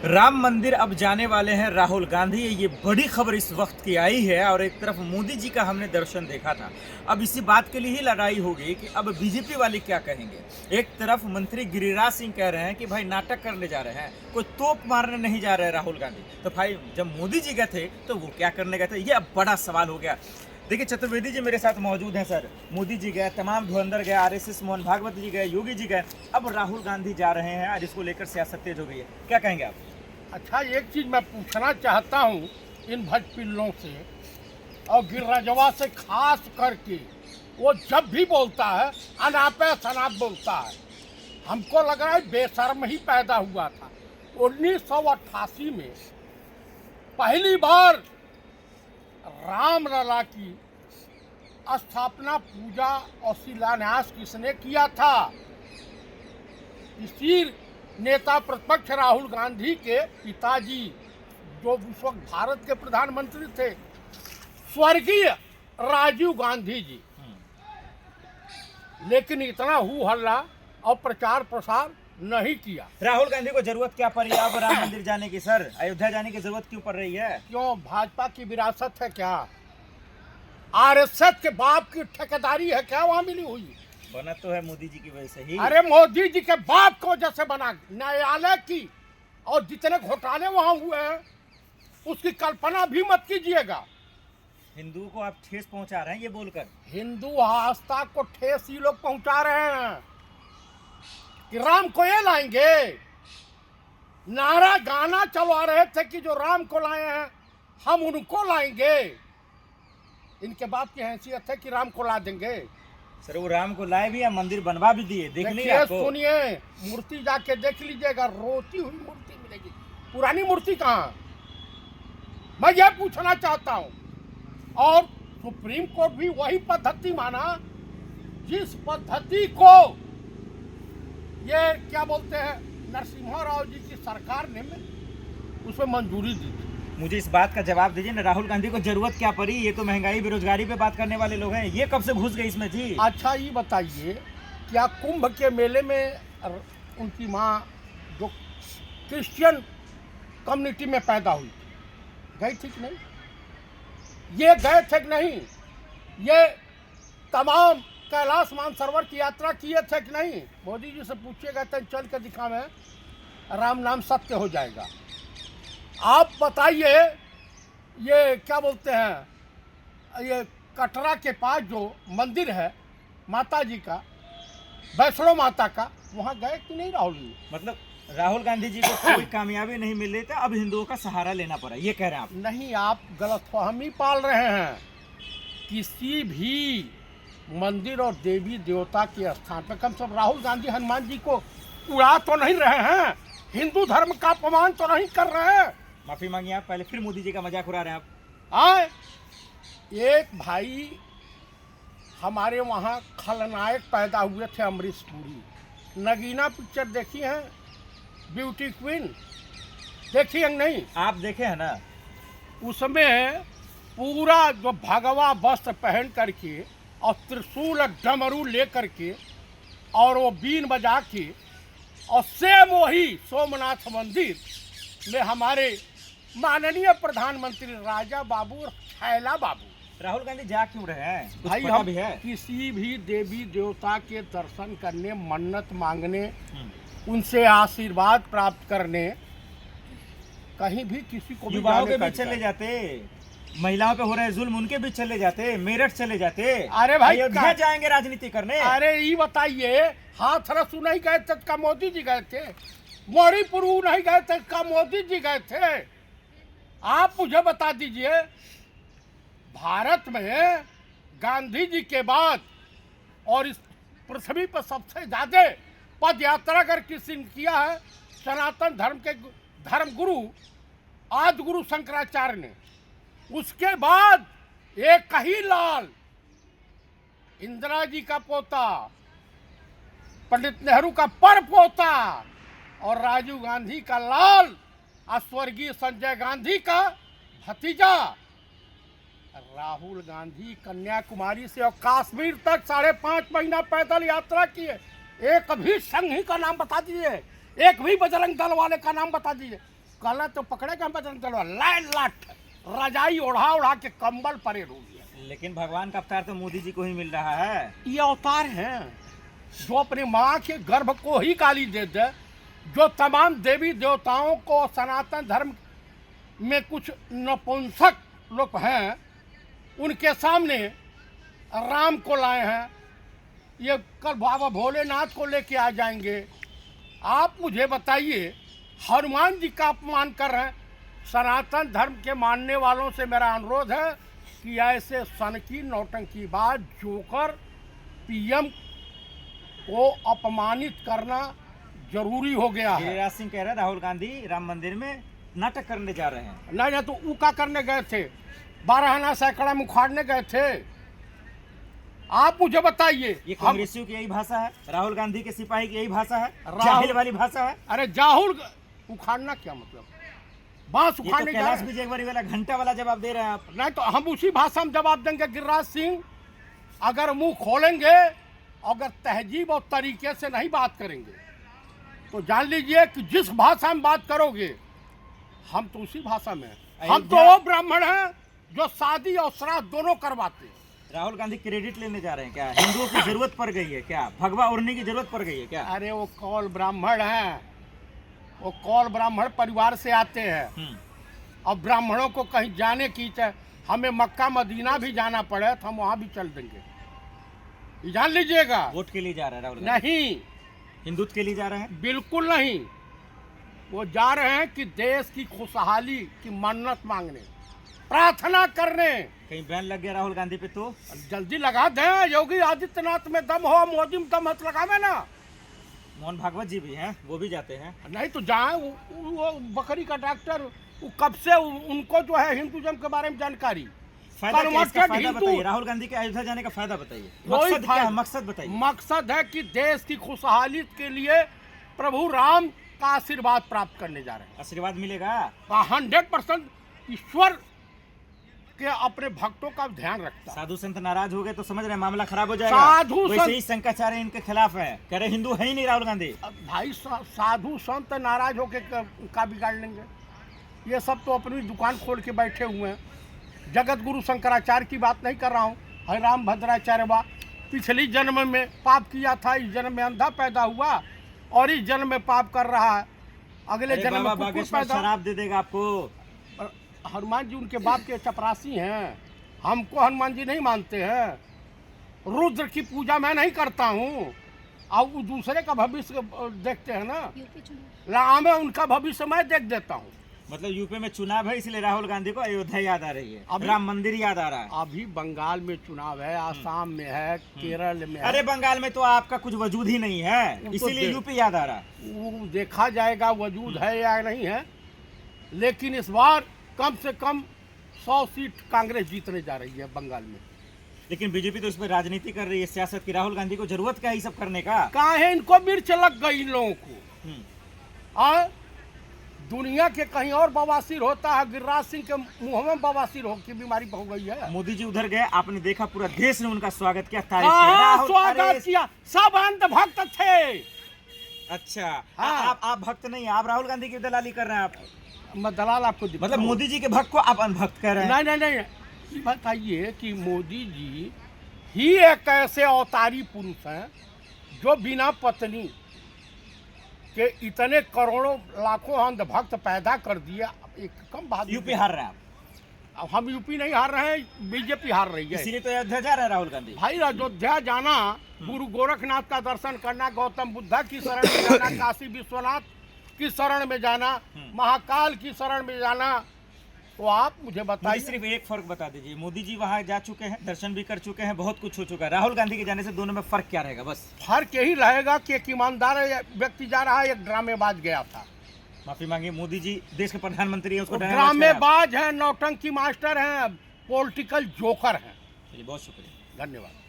राम मंदिर अब जाने वाले हैं राहुल गांधी। ये बड़ी खबर इस वक्त की आई है और एक तरफ मोदी जी का हमने दर्शन देखा था। अब इसी बात के लिए ही लड़ाई होगी कि अब बीजेपी वाले क्या कहेंगे। एक तरफ मंत्री गिरिराज सिंह कह रहे हैं कि भाई नाटक करने जा रहे हैं, कोई तोप मारने नहीं जा रहे राहुल गांधी। तो भाई जब मोदी जी गए थे तो वो क्या करने गए थे, ये अब बड़ा सवाल हो गया। देखिए चतुर्वेदी जी मेरे साथ मौजूद हैं। सर, मोदी जी गए, तमाम धुरंधर गए, आरएसएस मोहन भागवत जी गए, योगी जी गए, अब राहुल गांधी जा रहे हैं और इसको लेकर सियासत तेज हो गई है। क्या कहेंगे आप? अच्छा, एक चीज मैं पूछना चाहता हूँ इन भजपिल्लों से और गिरिराजवा से, खास करके वो जब भी बोलता है अनापे शनाप बोलता है। हमको लग रहा है बेशर्म ही पैदा हुआ था। 1988 में पहली बार रामलला की स्थापना, पूजा और शिलान्यास किसने किया था? इसी नेता प्रतिपक्ष राहुल गांधी के पिताजी, जो उस वक्त भारत के प्रधानमंत्री थे, स्वर्गीय राजीव गांधी जी। लेकिन इतना हू हल्ला और प्रचार प्रसार नहीं किया। राहुल गांधी को जरूरत क्या पड़ी अब राम मंदिर जाने की? सर, अयोध्या जाने की जरूरत क्यों पड़ रही है? क्यों, भाजपा की विरासत है क्या? आरएसएस के बाप की ठेकेदारी है क्या वहां मिली हुई? बना तो है मोदी जी की वजह से ही। अरे मोदी जी के बाप को जैसे बना, न्यायालय की और जितने घोटाले वहां हुए हैं उसकी कल्पना भी मत कीजिएगा। हिंदुओं को आप ठेस पहुंचा रहे हैं ये बोलकर। हिंदू आस्था को ठेस ही लोग पहुंचा रहे हैं कि राम को ये लाएंगे। नारा गाना चलवा रहे थे कि जो राम को लाए हैं हम उनको लाएंगे। इनके बाप की हैसियत है कि राम को ला देंगे। सर, वो राम को लाए भी या मंदिर बनवा भी दिए, देख नहीं देखिए, आपको? सुनिए, मूर्ति जाके देख लीजिएगा, रोती हुई मूर्ति मिलेगी। पुरानी मूर्ति कहाँ? मैं ये पूछना चाहता हूँ। और सुप्रीम कोर्ट भी वही पद्धति माना जिस पद्धति को ये क्या बोलते हैं नरसिम्हा राव जी की सरकार ने उसमें मंजूरी दी थी। मुझे इस बात का जवाब दीजिए ना, राहुल गांधी को जरूरत क्या पड़ी? ये तो महंगाई बेरोजगारी पे बात करने वाले लोग हैं, ये कब से घुस गए इसमें जी? अच्छा, ये बताइए, क्या कुंभ के मेले में उनकी माँ जो क्रिश्चियन कम्युनिटी में पैदा हुई गई थी कि नहीं? ये गए थे कि नहीं? ये तमाम कैलाश मानसरोवर की यात्रा किए थे कि नहीं? मोदी जी से पूछिएगा तो चल के दिखावे, राम नाम सत्य हो जाएगा। आप बताइए, ये क्या बोलते हैं, ये कटरा के पास जो मंदिर है माता जी का, वैष्णो माता का, वहाँ गए कि नहीं राहुल जी? मतलब राहुल गांधी जी को कोई कामयाबी नहीं मिल रही था, अब हिंदुओं का सहारा लेना पड़ा, ये कह रहे हैं आप? नहीं, आप गलतफहमी पाल रहे हैं। किसी भी मंदिर और देवी देवता के स्थान पर कम से कम राहुल गांधी हनुमान जी को उड़ा तो नहीं रहे हैं, हिंदू धर्म का अपमान तो नहीं कर रहे हैं। माफी मांगिए आप पहले, फिर मोदी जी का मजाक उड़ा रहे हैं आप। आए, एक भाई हमारे वहाँ खलनायक पैदा हुए थे, अमरीश पुरी। नगीना पिक्चर देखी है, ब्यूटी क्वीन देखी है नहीं? आप देखे हैं ना? उसमें पूरा जो भगवा वस्त्र पहन करके और त्रिशूल और डमरू ले करके और वो बीन बजा के, और सेम वही सोमनाथ मंदिर में हमारे माननीय प्रधानमंत्री राजा बाबू और छैला बाबू। राहुल गांधी जा क्यों रहे हैं? कुछ भाई, पता हम भी है? किसी भी देवी देवता के दर्शन करने, मन्नत मांगने, उनसे आशीर्वाद प्राप्त करने कहीं भी किसी को भी युवाओं जाने के का बीच चले अधिकार। जाते, महिलाओं पे हो रहे जुल्म उनके बीच चले जाते, मेरठ चले जाते। अरे भाई, अयोध्या जाएंगे राजनीति करने? अरे ये बताइए, हाथरस नहीं गए थे का मोदी जी गए थे? मणिपुर नहीं गए थे का मोदी जी गए थे? आप मुझे बता दीजिए, भारत में गांधी जी के बाद और इस पृथ्वी पर सबसे ज्यादा पद यात्रा अगर किसी ने किया है, सनातन धर्म के धर्म गुरु आदि गुरु शंकराचार्य ने। उसके बाद एक ही लाल, इंदिरा जी का पोता, पंडित नेहरू का पर पोता और राजीव गांधी का लाल और स्वर्गीय संजय गांधी का भतीजा राहुल गांधी कन्याकुमारी से और कश्मीर तक 5.5 महीना पैदल यात्रा किए। एक भी संघी का नाम बता दीजिए, एक भी बजरंग दल वाले का नाम बता दीजिए। कहला तो पकड़ेगा बजरंग दल वाला, लाइन लाट रजाई ओढ़ा ओढ़ा के कंबल परे रो गया। लेकिन भगवान का अवतार तो मोदी जी को ही मिल रहा है। ये अवतार हैं जो अपनी माँ के गर्भ को ही गाली दे दे, जो तमाम देवी देवताओं को सनातन धर्म में कुछ नपुंसक लोग हैं उनके सामने राम को लाए हैं, ये कल बाबा भोलेनाथ को लेके आ जाएंगे। आप मुझे बताइए, हनुमान जी का अपमान कर रहे हैं। सनातन धर्म के मानने वालों से मेरा अनुरोध है कि ऐसे सनकी नौटंकी बात जोकर पीएम को अपमानित करना जरूरी हो गया है। गिरिराज सिंह कह रहे हैं राहुल गांधी राम मंदिर में नाटक करने जा रहे हैं। नहीं तो ऊका करने गए थे, 12 आना सैकड़ा में उखाड़ने गए थे। आप मुझे बताइए, ये कांग्रेसियों की यही भाषा है, राहुल गांधी के सिपाही की यही भाषा है, राहुल- जाहिल वाली भाषा है। अरे जाहुल उखाड़ना क्या मतलब, बांस ये तो उखाड़ने जा कैलाश रहे हैं। विजयवर्गीय वाला घंटा वाला जवाब दे रहे हैं आप। नहीं तो हम उसी भाषा में जवाब देंगे। गिरिराज सिंह अगर मुंह खोलेंगे, अगर तहजीब और तरीके से नहीं बात करेंगे तो जान लीजिए कि जिस भाषा में बात करोगे हम तो उसी भाषा में हैं। हम तो वो ब्राह्मण हैं जो शादी और श्राद्ध दोनों करवाते हैं। राहुल गांधी क्रेडिट लेने जा रहे हैं क्या? हिंदुओं की जरूरत पड़ गई है क्या? भगवा उड़ने की जरूरत पड़ गई है क्या? अरे वो कौल ब्राह्मण हैं, वो कौल ब्राह्मण परिवार से आते हैं। अब ब्राह्मणों को कहीं जाने की चाहे हमें मक्का मदीना भी जाना पड़े तो हम वहाँ भी चल देंगे, ये जान लीजिएगा। वोट के लिए जा रहे हैं राहुल गांधी? नहीं, हिंदुत्व के लिए जा रहे हैं? बिल्कुल नहीं। वो जा रहे हैं कि देश की खुशहाली की मन्नत मांगने, प्रार्थना करने। कहीं बैन लग गया राहुल गांधी पे तो? जल्दी लगा दें। योगी आदित्यनाथ में दम हो, मोदी में दम मत लगावे ना। मोहन भागवत जी भी हैं, वो भी जाते हैं। नहीं तो जाए वो बकरी का डॉक्टर, वो कब से उनको जो है हिंदुज़म के बारे में जानकारी। फायदा क्या है? इसका Converted फायदा हिंदू। बताइए, राहुल गांधी के अयोध्या जाने का फायदा बताइए। कोई मकसद क्या है? फायदा- मकसद बताइए। मकसद है कि देश की खुशहाली के लिए प्रभु राम का आशीर्वाद प्राप्त करने जा रहे हैं। आशीर्वाद मिलेगा? 100% ईश्वर के अपने भक्तों का ध्यान रखता है। साधु संत नाराज हो गए तो समझ रहे हैं मामला खराब हो जाएगा। साधु वैसे संत- ही शंकराचार्य इनके खिलाफ है, कह रहे हिंदू है ही नहीं राहुल गांधी। अब भाई साधु संत नाराज होके का बिगाड़ लेंगे? ये सब तो अपनी दुकान खोल के बैठे हुए हैं। जगत गुरु शंकराचार्य की बात नहीं कर रहा हूँ, हरे राम भद्राचार्य बा पिछली जन्म में पाप किया था, इस जन्म में अंधा पैदा हुआ और इस जन्म में पाप कर रहा है, अगले अरे जन्म बाबा में कुकुर बागेश्वर पैदा। शराब दे देगा आपको। हनुमान जी उनके बाप के चपरासी हैं, हमको हनुमान जी नहीं मानते हैं। रुद्र की पूजा मैं नहीं करता हूँ, और वो दूसरे का भविष्य देखते हैं ना, राम है उनका भविष्य मैं देख देता हूँ। मतलब यूपी में चुनाव है इसलिए राहुल गांधी को अयोध्या याद आ रही है, अभी- राम मंदिर याद आ रहा है। अभी बंगाल में चुनाव है, आसाम में है, केरल में है। अरे बंगाल में तो आपका कुछ वजूद ही नहीं है, वो तो इसीलिए दे- यूपी याद आ रहा है। वो देखा जाएगा वजूद है या नहीं है, लेकिन इस बार कम से कम 100 सीट कांग्रेस जीतने जा रही है बंगाल में। लेकिन बीजेपी तो इस पर राजनीति कर रही है, सियासत की। राहुल गांधी को जरूरत क्या है ये सब करने का? काहे इनको मिर्च लग गई इन लोगों को। हम्म। और दुनिया के कहीं और बवासीर होता है, गिरिराज सिंह के मुंह में बवासीर हो की बीमारी हो गई है। मोदी जी उधर गए, आपने देखा पूरा देश ने उनका स्वागत किया, तारीफ किया। हाँ, राहुल- स्वागत अरे- किया, सब अंधभक्त थे। अच्छा, हाँ। आप भक्त नहीं, आप राहुल गांधी की दलाली कर रहे हैं। आप मैं दलाल आपको दिखाऊं। मतलब मोदी जी के भक्त को आप अनभक्त कह रहे हैं। नहीं, ये बताइए कि मोदी जी ही एक ऐसे अवतारी पुरुष हैं जो बिना पत्नी के इतने करोड़ों लाखों अंधभक्त पैदा कर दिए। एक कम बात। यूपी हार रहे हैं आप, अब हम यूपी नहीं हार रहे हैं, बीजेपी हार रही है। इसीलिए तो अयोध्या जा रहे हैं राहुल गांधी। भाई अयोध्या जाना, गुरु गोरखनाथ का दर्शन करना, गौतम बुद्धा की शरण में जाना, काशी विश्वनाथ की शरण में जाना, महाकाल की शरण में जाना, तो आप मुझे मुझे बताइए। सिर्फ एक फर्क बता दीजिए, मोदी जी वहां जा चुके हैं, दर्शन भी कर चुके हैं, बहुत कुछ हो चुका है। राहुल गांधी के जाने से दोनों में फर्क क्या रहेगा? बस फर्क यही रहेगा कि एक ईमानदार व्यक्ति जा रहा है, एक ड्रामेबाज गया था। माफी मांगिए, मोदी जी देश के प्रधानमंत्री हैं, उसको वो ड्रामेबाज कह रहे हैं आप। ड्रामेबाज हैं, नौटंकी मास्टर हैं, पॉलिटिकल जोकर हैं। चलिए, बहुत शुक्रिया। धन्यवाद।